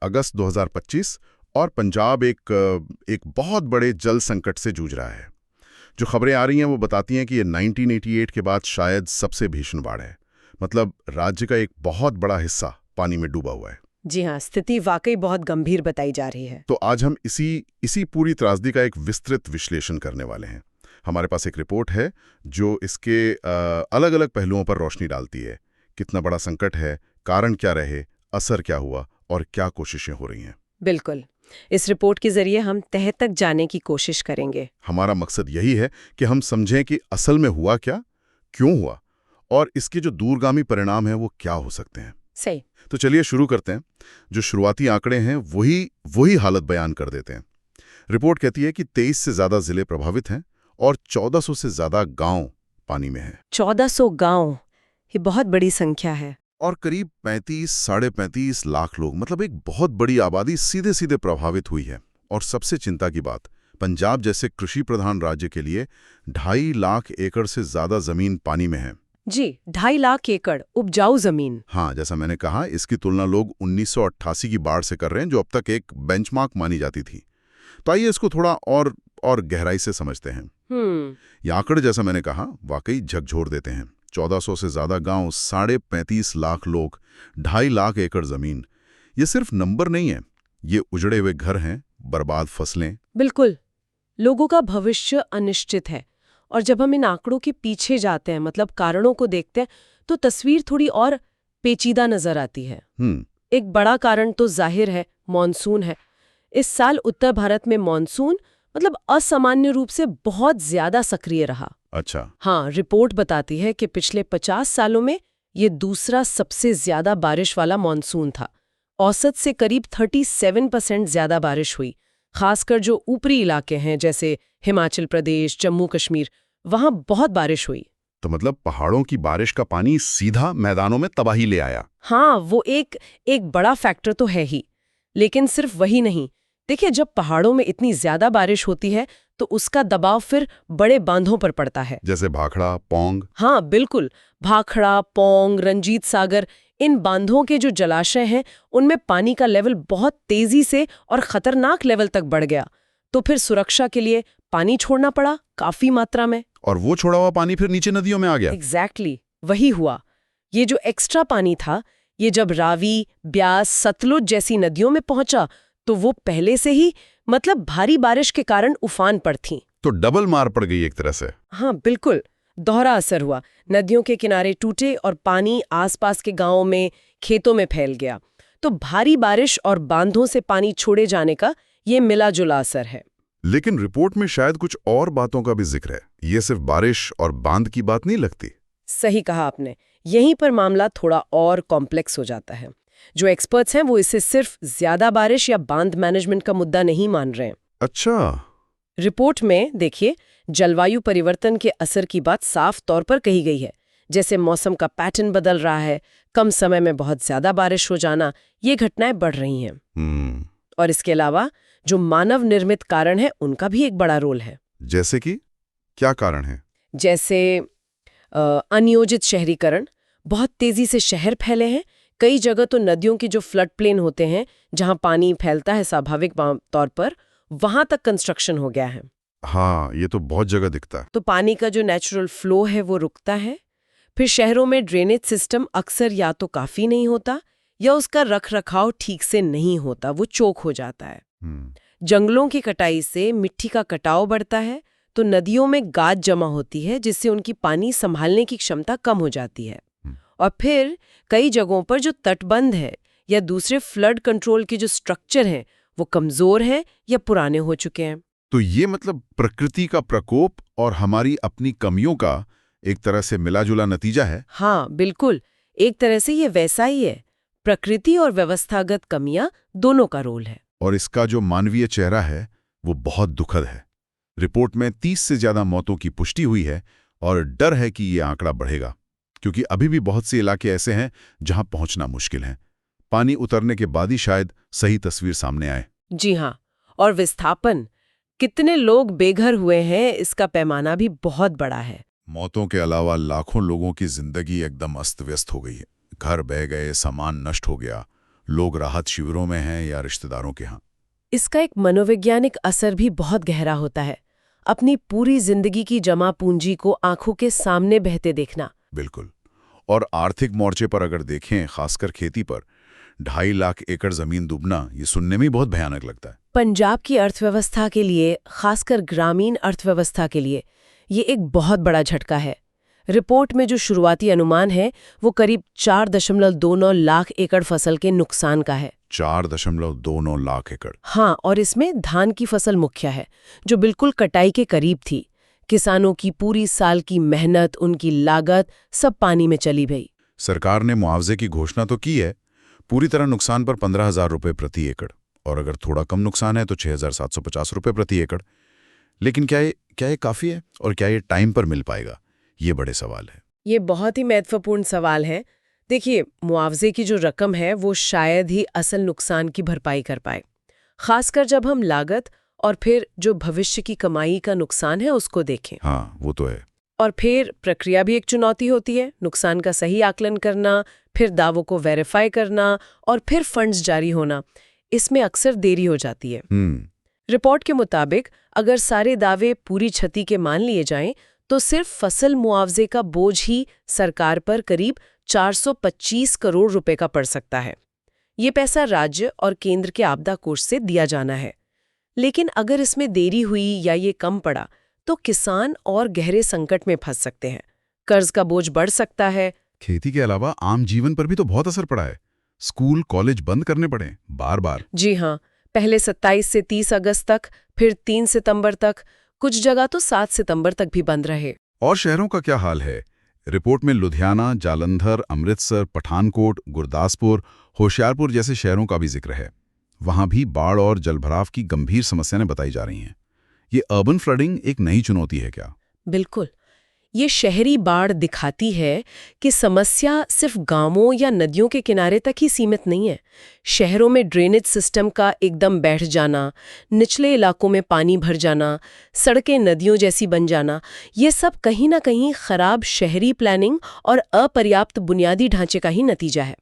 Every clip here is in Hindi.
अगस्त 2025 और पंजाब एक बहुत बड़े जल संकट से जूझ रहा है। जो खबरें आ रही हैं वो बताती हैं कि ये 1988 के बाद शायद सबसे भीषण बाढ़ है। मतलब राज्य का एक बहुत बड़ा हिस्सा पानी में डूबा हुआ है। जी हाँ, स्थिति वाकई बहुत गंभीर बताई जा रही है। तो आज हम इसी पूरी त्रासदी का एक विस्तृत विश्लेषण करने वाले हैं। हमारे पास एक रिपोर्ट है जो इसके अलग अलग पहलुओं पर रोशनी डालती है। कितना बड़ा संकट है, कारण क्या रहे, असर क्या हुआ और क्या कोशिशें हो रही हैं। बिल्कुल, इस रिपोर्ट के जरिए हम तह तक जाने की कोशिश करेंगे। हमारा मकसद यही है कि हम समझें कि असल में हुआ क्या, क्यों हुआ और इसके जो दूरगामी परिणाम हैं वो क्या हो सकते हैं। सही। तो चलिए शुरू करते हैं। जो शुरुआती आंकड़े हैं वही हालत बयान कर देते हैं। रिपोर्ट कहती है कि 23 से ज्यादा जिले प्रभावित हैं और 1400 से ज्यादा गांव पानी में हैं। 1400 गांव, ये बहुत बड़ी संख्या है। और करीब 35-35.5 लाख लोग, मतलब एक बहुत बड़ी आबादी सीधे सीधे प्रभावित हुई है। और सबसे चिंता की बात, पंजाब जैसे कृषि प्रधान राज्य के लिए 2.5 लाख एकड़ से ज्यादा जमीन पानी में है। जी, 2.5 लाख एकड़ उपजाऊ जमीन। हाँ, जैसा मैंने कहा, इसकी तुलना लोग 1988 की बाढ़ से कर रहे हैं, जो अब तक एक बेंचमार्क मानी जाती थी। तो आइए इसको थोड़ा और गहराई से समझते हैं। ये आंकड़े, जैसा मैंने कहा, वाकई झकझोर देते हैं। 1400 से ज्यादा गांव, 35.5 लाख लोग, 2.5 लाख एकड़ जमीन। ये सिर्फ नंबर नहीं है, ये उजड़े हुए घर हैं, बर्बाद फसलें। बिल्कुल, लोगों का भविष्य अनिश्चित है। और जब हम इन आंकड़ों के पीछे जाते हैं, मतलब कारणों को देखते हैं, तो तस्वीर थोड़ी और पेचीदा नजर आती है। एक बड़ा कारण तो जाहिर है, मॉनसून है। इस साल उत्तर भारत में मॉनसून मतलब असामान्य रूप से बहुत ज्यादा सक्रिय रहा। अच्छा। हाँ, रिपोर्ट बताती है कि पिछले 50 सालों में ये दूसरा सबसे ज्यादा बारिश वाला मॉनसून था। औसत से करीब 37% ज्यादा बारिश हुई। खासकर जो ऊपरी इलाके हैं जैसे हिमाचल प्रदेश, जम्मू कश्मीर, वहां बहुत बारिश हुई। तो मतलब पहाड़ों की बारिश का पानी सीधा मैदानों में तबाही ले आया। हाँ, वो एक बड़ा फैक्टर तो है ही। लेकिन सिर्फ वही नहीं। देखिए, जब पहाड़ों में इतनी ज्यादा बारिश होती है तो उसका दबाव फिर बड़े बांधों पर पड़ता है, जैसे भाखड़ा, पौंग। हाँ बिल्कुल, भाखड़ा, पौंग, रंजीत सागर, इन बांधों के जो जलाशय हैं उनमें पानी का लेवल बहुत तेजी से और खतरनाक लेवल तक बढ़ गया। तो फिर सुरक्षा के लिए पानी छोड़ना पड़ा काफी मात्रा में। और वो छोड़ा हुआ पानी फिर नीचे नदियों में आ गया। एग्जैक्टली, वही हुआ। ये जो एक्स्ट्रा पानी था, ये जब रावी, ब्यास, सतलुज जैसी नदियों में पहुंचा तो वो पहले से ही मतलब भारी बारिश के कारण उफान पर थीं। तो डबल मार पड़ गई एक तरह से। हाँ बिल्कुल, दोहरा असर हुआ। नदियों के किनारे टूटे और पानी आसपास के गांवों में, खेतों में फैल गया। तो भारी बारिश और बांधों से पानी छोड़े जाने का ये मिला जुला असर है। लेकिन रिपोर्ट में शायद कुछ और बातों का भी जिक्र है। ये सिर्फ बारिश और बांध की बात नहीं लगती। सही कहा आपने। यहीं पर मामला थोड़ा और कॉम्प्लेक्स हो जाता है। जो एक्सपर्ट्स हैं वो इसे सिर्फ ज्यादा बारिश या बांध मैनेजमेंट का मुद्दा नहीं मान रहे हैं। अच्छा। रिपोर्ट में देखिए, जलवायु परिवर्तन के असर की बात साफ तौर पर कही गई है। जैसे मौसम का पैटर्न बदल रहा है, कम समय में बहुत ज्यादा बारिश हो जाना, ये घटनाएं बढ़ रही हैं। और इसके अलावा जो मानव निर्मित कारण है उनका भी एक बड़ा रोल है। जैसे कि क्या कारण है? जैसे अनियोजित शहरीकरण, बहुत तेजी से शहर फैले हैं। कई जगह तो नदियों की जो फ्लड प्लेन होते हैं, जहां पानी फैलता है स्वाभाविक तौर पर, वहां तक कंस्ट्रक्शन हो गया है। हाँ, ये तो बहुत जगह दिखता है। तो पानी का जो नेचुरल फ्लो है वो रुकता है। फिर शहरों में ड्रेनेज सिस्टम अक्सर या तो काफी नहीं होता या उसका रखरखाव ठीक से नहीं होता, वो चोक हो जाता है। जंगलों की कटाई से मिट्टी का कटाव बढ़ता है, तो नदियों में गाद जमा होती है, जिससे उनकी पानी संभालने की क्षमता कम हो जाती है। और फिर कई जगहों पर जो तटबंध है या दूसरे फ्लड कंट्रोल के जो स्ट्रक्चर हैं वो कमजोर हैं या पुराने हो चुके हैं। तो ये मतलब प्रकृति का प्रकोप और हमारी अपनी कमियों का एक तरह से मिला-जुला नतीजा है। हाँ बिल्कुल, एक तरह से ये वैसा ही है। प्रकृति और व्यवस्थागत कमियां दोनों का रोल है। और इसका जो मानवीय चेहरा है वो बहुत दुखद है। रिपोर्ट में 30 से ज्यादा मौतों की पुष्टि हुई है और डर है कि ये आंकड़ा बढ़ेगा, क्योंकि अभी भी बहुत से इलाके ऐसे हैं जहां पहुंचना मुश्किल है। पानी उतरने के बाद ही शायद सही तस्वीर सामने आए। जी हाँ, और विस्थापन, कितने लोग बेघर हुए हैं, इसका पैमाना भी बहुत बड़ा है। मौतों के अलावा लाखों लोगों की जिंदगी एकदम अस्त व्यस्त हो गई है। घर बह गए, सामान नष्ट हो गया, लोग राहत शिविरों में हैं या रिश्तेदारों के यहाँ। इसका एक मनोवैज्ञानिक असर भी बहुत गहरा होता है। अपनी पूरी जिंदगी की जमा पूंजी को आंखों के सामने बहते देखना। बिल्कुल। और आर्थिक मोर्चे पर अगर देखें, खासकर खेती पर 2.5 लाख एकड़ जमीन डूबना, ये सुनने में बहुत भयानक लगता है। पंजाब की अर्थव्यवस्था के लिए, खासकर ग्रामीण अर्थव्यवस्था के लिए, ये एक बहुत बड़ा झटका है। रिपोर्ट में जो शुरुआती अनुमान है वो करीब 4.29 लाख एकड़ फसल के नुकसान का है। 4.29 लाख एकड़। हाँ, और इसमें धान की फसल मुख्य है, जो बिल्कुल कटाई के करीब थी। किसानों की पूरी साल की मेहनत, उनकी लागत, सब पानी में चली गई। सरकार ने मुआवजे की घोषणा तो की है, पूरी तरह नुकसान पर 15,000 रुपये प्रति एकड़, और अगर थोड़ा कम नुकसान है तो 6,750 रुपये प्रति एकड़। लेकिन क्या ये काफ़ी है, और क्या ये टाइम पर मिल पाएगा? ये बड़े सवाल है। ये बहुत ही महत्वपूर्ण सवाल है। देखिए, मुआवजे की जो रकम है वो शायद ही असल नुकसान की भरपाई कर पाए, खासकर जब हम लागत और फिर जो भविष्य की कमाई का नुकसान है उसको देखें। हाँ, वो तो है। और फिर प्रक्रिया भी एक चुनौती होती है। नुकसान का सही आकलन करना, फिर दावों को वेरीफाई करना, और फिर फंड्स जारी होना, इसमें अक्सर देरी हो जाती है। रिपोर्ट के मुताबिक अगर सारे दावे पूरी क्षति के मान लिए जाएं, तो सिर्फ फसल मुआवजे का बोझ ही सरकार पर करीब 425 करोड़ रुपए का पड़ सकता है। ये पैसा राज्य और केंद्र के आपदा कोष से दिया जाना है। लेकिन अगर इसमें देरी हुई या ये कम पड़ा, तो किसान और गहरे संकट में फंस सकते हैं। कर्ज का बोझ बढ़ सकता है। खेती के अलावा आम जीवन पर भी तो बहुत असर पड़ा है। स्कूल, कॉलेज बंद करने पड़े बार-बार। जी हाँ, पहले 27 से 30 अगस्त तक, फिर 3 सितंबर तक, कुछ जगह तो 7 सितंबर तक भी बंद रहे। और शहरों का क्या हाल है? रिपोर्ट में लुधियाना, जालंधर, अमृतसर, पठानकोट, गुरदासपुर, होशियारपुर जैसे शहरों का भी जिक्र है। वहां भी बाढ़ और जलभराव की गंभीर समस्याएं बताई जा रही हैं। ये अर्बन फ्लडिंग एक नई चुनौती है क्या? बिल्कुल। ये शहरी बाढ़ दिखाती है कि समस्या सिर्फ गांवों या नदियों के किनारे तक ही सीमित नहीं है। शहरों में ड्रेनेज सिस्टम का एकदम बैठ जाना, निचले इलाकों में पानी भर जाना, सड़कें नदियों जैसी बन जाना, ये सब कहीं ना कहीं खराब शहरी प्लानिंग और अपर्याप्त बुनियादी ढांचे का ही नतीजा है।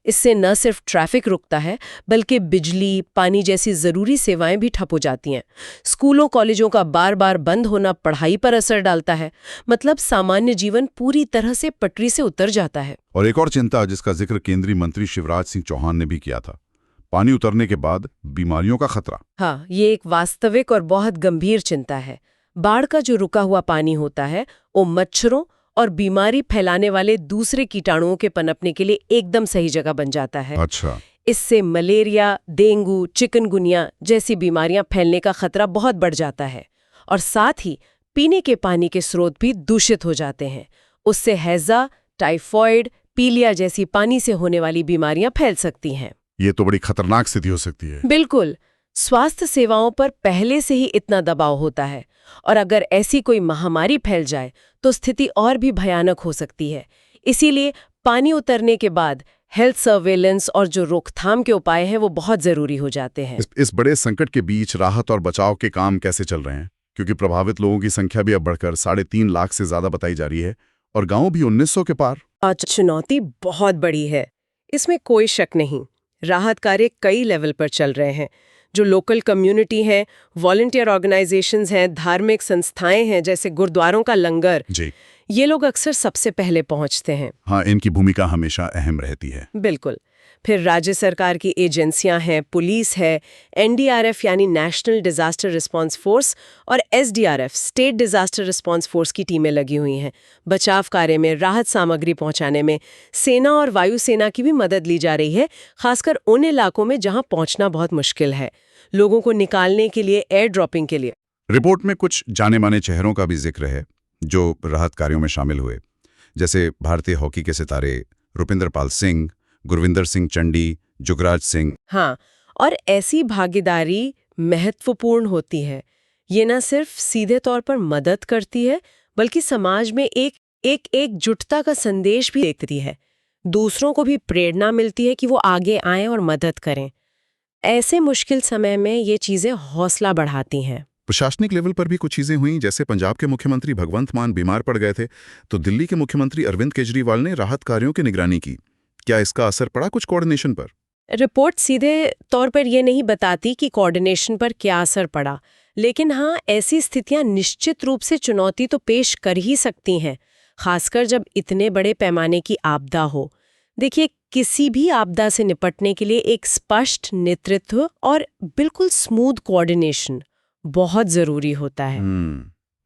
इससे न सिर्फ ट्रैफिक रुकता है, बल्कि बिजली, पानी जैसी जरूरी सेवाएं भी ठप हो जाती हैं। स्कूलों, कॉलेजों का बार बार बंद होना पढ़ाई पर असर डालता है। मतलब सामान्य जीवन पूरी तरह से पटरी से उतर जाता है। और एक और चिंता जिसका जिक्र केंद्रीय मंत्री शिवराज सिंह चौहान ने भी किया था, पानी उतरने के बाद बीमारियों का खतरा। हाँ, ये एक वास्तविक और बहुत गंभीर चिंता है। बाढ़ का जो रुका हुआ पानी होता है, वो मच्छरों और बीमारी फैलाने वाले दूसरे कीटाणुओं के पनपने के लिए एकदम सही जगह बन जाता है। अच्छा। इससे मलेरिया, डेंगू, चिकनगुनिया जैसी बीमारियां फैलने का खतरा बहुत बढ़ जाता है। और साथ ही पीने के पानी के स्रोत भी दूषित हो जाते हैं। उससे हैजा, टाइफॉइड, पीलिया जैसी पानी से होने वाली बीमारियां फैल सकती हैं। ये तो बड़ी खतरनाक स्थिति हो सकती है। बिल्कुल। स्वास्थ्य सेवाओं पर पहले से ही इतना दबाव होता है, और अगर ऐसी कोई महामारी फैल जाए तो स्थिति और भी भयानक हो सकती है। इसीलिए पानी उतरने के बाद हेल्थ सर्वेलेंस और जो रोकथाम के उपाय हैं वो बहुत जरूरी हो जाते हैं। इस बड़े संकट के बीच राहत और बचाव के काम कैसे चल रहे हैं? क्योंकि प्रभावित लोगों की संख्या भी अब बढ़कर 3.5 लाख से ज्यादा बताई जा रही है, और गांव भी 1900 के पार। आज चुनौती बहुत बड़ी है, इसमें कोई शक नहीं। राहत कार्य कई लेवल पर चल रहे हैं। जो लोकल कम्युनिटी है, वॉलंटियर ऑर्गेनाइजेशंस हैं, धार्मिक संस्थाएं हैं, जैसे गुरुद्वारों का लंगर जी, ये लोग अक्सर सबसे पहले पहुंचते हैं। हाँ, इनकी भूमिका हमेशा अहम रहती है। बिल्कुल। फिर राज्य सरकार की एजेंसियां हैं, पुलिस है, NDRF यानी नेशनल डिजास्टर रिस्पांस फोर्स, और SDRF state disaster response force की टीमें लगी हुई हैं। बचाव कार्य में, राहत सामग्री पहुंचाने में सेना और वायुसेना की भी मदद ली जा रही है, खासकर उन इलाकों में जहां पहुंचना बहुत मुश्किल है, लोगों को निकालने के लिए, एयर ड्रॉपिंग के लिए। रिपोर्ट में कुछ जाने माने चेहरों का भी जिक्र है जो राहत कार्यों में शामिल हुए, जैसे भारतीय हॉकी के सितारे रुपिंदर पाल सिंह, गुरविंदर सिंह चंडी, जुगराज सिंह। हाँ, और ऐसी भागीदारी महत्वपूर्ण होती है। ये न सिर्फ सीधे तौर पर मदद करती है, बल्कि समाज में एकजुटता का संदेश भी देती है। दूसरों को भी प्रेरणा मिलती है कि वो आगे आएं और मदद करें। ऐसे मुश्किल समय में ये चीजें हौसला बढ़ाती हैं। प्रशासनिक लेवल पर भी कुछ चीजें हुई, जैसे पंजाब के मुख्यमंत्री भगवंत मान बीमार पड़ गए थे, तो दिल्ली के मुख्यमंत्री अरविंद केजरीवाल ने राहत कार्यों की निगरानी की। क्या इसका असर पड़ा कुछ कोऑर्डिनेशन पर? रिपोर्ट सीधे तौर पर ये नहीं बताती कि कोऑर्डिनेशन पर क्या असर पड़ा, लेकिन हाँ, ऐसी स्थितियां निश्चित रूप से चुनौती तो पेश कर ही सकती हैं, खासकर जब इतने बड़े पैमाने की आपदा हो। देखिए, किसी भी आपदा से निपटने के लिए एक स्पष्ट नेतृत्व और बिल्कुल स्मूथ कोऑर्डिनेशन बहुत जरूरी होता है।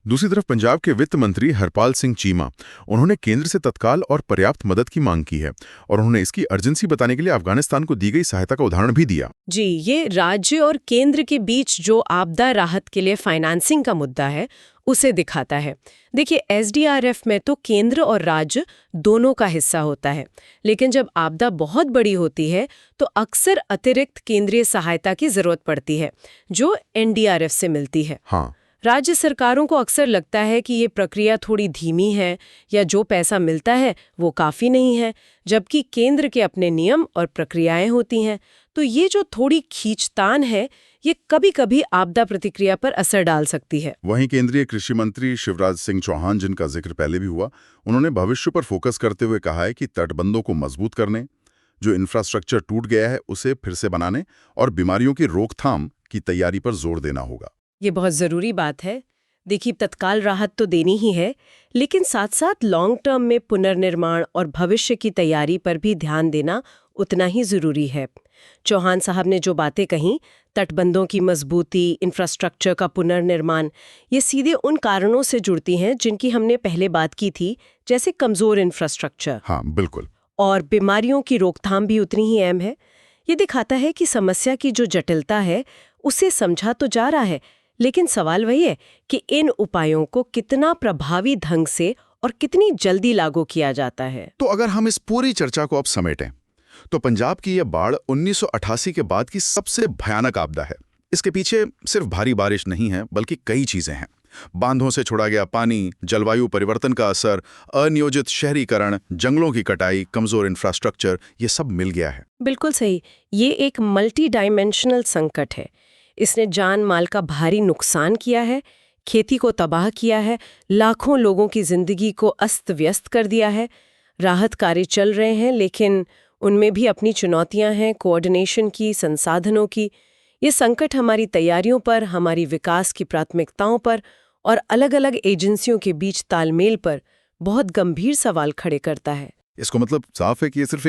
दूसरी तरफ पंजाब के वित्त मंत्री हरपाल सिंह चीमा, उन्होंने केंद्र से तत्काल और पर्याप्त मदद की मांग की है और उन्होंने इसकी अर्जेंसी बताने के लिए अफगानिस्तान को दी गई सहायता का उदाहरण भी दिया। जी, ये राज्य और केंद्र के बीच जो आपदा राहत के लिए फाइनेंसिंग का मुद्दा है उसे दिखाता है। देखिए, एसडीआरएफ में तो केंद्र और राज्य दोनों का हिस्सा होता है, लेकिन जब आपदा बहुत बड़ी होती है तो अक्सर अतिरिक्त केंद्रीय सहायता की जरूरत पड़ती है, जो एनडीआरएफ से मिलती है। हाँ। राज्य सरकारों को अक्सर लगता है कि ये प्रक्रिया थोड़ी धीमी है या जो पैसा मिलता है वो काफ़ी नहीं है, जबकि केंद्र के अपने नियम और प्रक्रियाएं होती हैं। तो ये जो थोड़ी खींचतान है, ये कभी-कभी आपदा प्रतिक्रिया पर असर डाल सकती है। वहीं केंद्रीय कृषि मंत्री शिवराज सिंह चौहान, जिनका जिक्र पहले भी हुआ, उन्होंने भविष्य पर फोकस करते हुए कहा है कि तटबंधों को मजबूत करने, जो इंफ्रास्ट्रक्चर टूट गया है उसे फिर से बनाने और बीमारियों की रोकथाम की तैयारी पर जोर देना होगा। ये बहुत ज़रूरी बात है। देखिए, तत्काल राहत तो देनी ही है, लेकिन साथ साथ लॉन्ग टर्म में पुनर्निर्माण और भविष्य की तैयारी पर भी ध्यान देना उतना ही ज़रूरी है। चौहान साहब ने जो बातें कहीं, तटबंधों की मजबूती, इंफ्रास्ट्रक्चर का पुनर्निर्माण, ये सीधे उन कारणों से जुड़ती हैं जिनकी हमने पहले बात की थी, जैसे कमज़ोर इंफ्रास्ट्रक्चर। हाँ, बिल्कुल। और बीमारियों की रोकथाम भी उतनी ही अहम है। ये दिखाता है कि समस्या की जो जटिलता है उसे समझा तो जा रहा है, लेकिन सवाल वही है कि इन उपायों को कितना प्रभावी ढंग से और कितनी जल्दी लागू किया जाता है। तो अगर हम इस पूरी चर्चा को अब समेटें, तो पंजाब की यह बाढ़ 1988 के बाद की सबसे भयानक आपदा है। इसके पीछे सिर्फ भारी बारिश नहीं है, बल्कि कई चीजें हैं। बांधों से छोड़ा गया पानी, जलवायु परिवर्तन का असर, अनियोजित शहरीकरण, जंगलों की कटाई, कमजोर इंफ्रास्ट्रक्चर, ये सब मिल गया है। बिल्कुल सही। ये एक मल्टी डायमेंशनल संकट है। इसने जान माल का भारी नुकसान किया है, खेती को तबाह किया है, लाखों लोगों की जिंदगी को अस्त व्यस्त कर दिया है। राहत कार्य चल रहे हैं, लेकिन उनमें भी अपनी चुनौतियां हैं, कोऑर्डिनेशन की, संसाधनों की। ये संकट हमारी तैयारियों पर, हमारी विकास की प्राथमिकताओं पर और अलग-अलग एजेंसियों के बीच तालमेल पर बहुत गंभीर सवाल खड़े करता है। इसको मतलब साफ है कि ये सिर्फ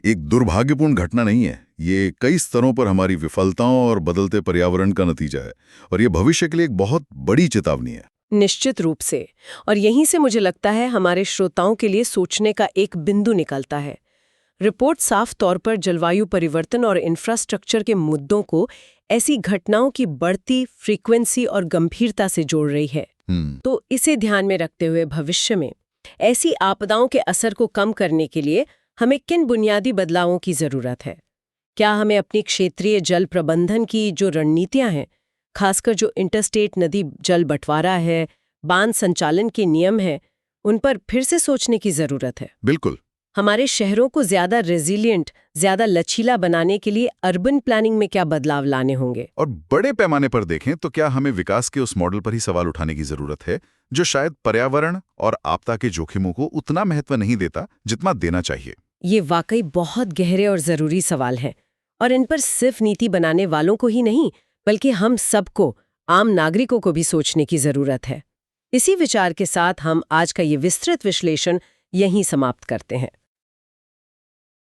एक दुर्भाग्यपूर्ण घटना नहीं है, ये कई स्तरों पर हमारी विफलताओं और बदलते पर्यावरण का नतीजा है, और ये भविष्य के लिए एक बहुत बड़ी चेतावनी है। निश्चित रूप से। और यहीं से मुझे लगता है हमारे श्रोताओं के लिए सोचने का एक बिंदु निकलता है। रिपोर्ट साफ तौर पर जलवायु परिवर्तन और इंफ्रास्ट्रक्चर के मुद्दों को ऐसी घटनाओं की बढ़ती फ्रीक्वेंसी और गंभीरता से जोड़ रही है। तो इसे ध्यान में रखते हुए भविष्य में ऐसी आपदाओं के असर को कम करने के लिए हमें किन बुनियादी बदलावों की जरूरत है? क्या हमें अपनी क्षेत्रीय जल प्रबंधन की जो रणनीतियां हैं, खासकर जो इंटरस्टेट नदी जल बंटवारा है, बांध संचालन के नियम हैं, उन पर फिर से सोचने की जरूरत है? बिल्कुल। हमारे शहरों को ज्यादा रेजिलिएंट, ज्यादा लचीला बनाने के लिए अर्बन प्लानिंग में क्या बदलाव लाने होंगे? और बड़े पैमाने पर देखें तो क्या हमें विकास के उस मॉडल पर ही सवाल उठाने की जरूरत है जो शायद पर्यावरण और आपदा के जोखिमों को उतना महत्व नहीं देता जितना देना चाहिए? ये वाकई बहुत गहरे और जरूरी सवाल हैं, और इन पर सिर्फ नीति बनाने वालों को ही नहीं, बल्कि हम सबको, आम नागरिकों को भी सोचने की जरूरत है। इसी विचार के साथ हम आज का ये विस्तृत विश्लेषण यहीं समाप्त करते हैं।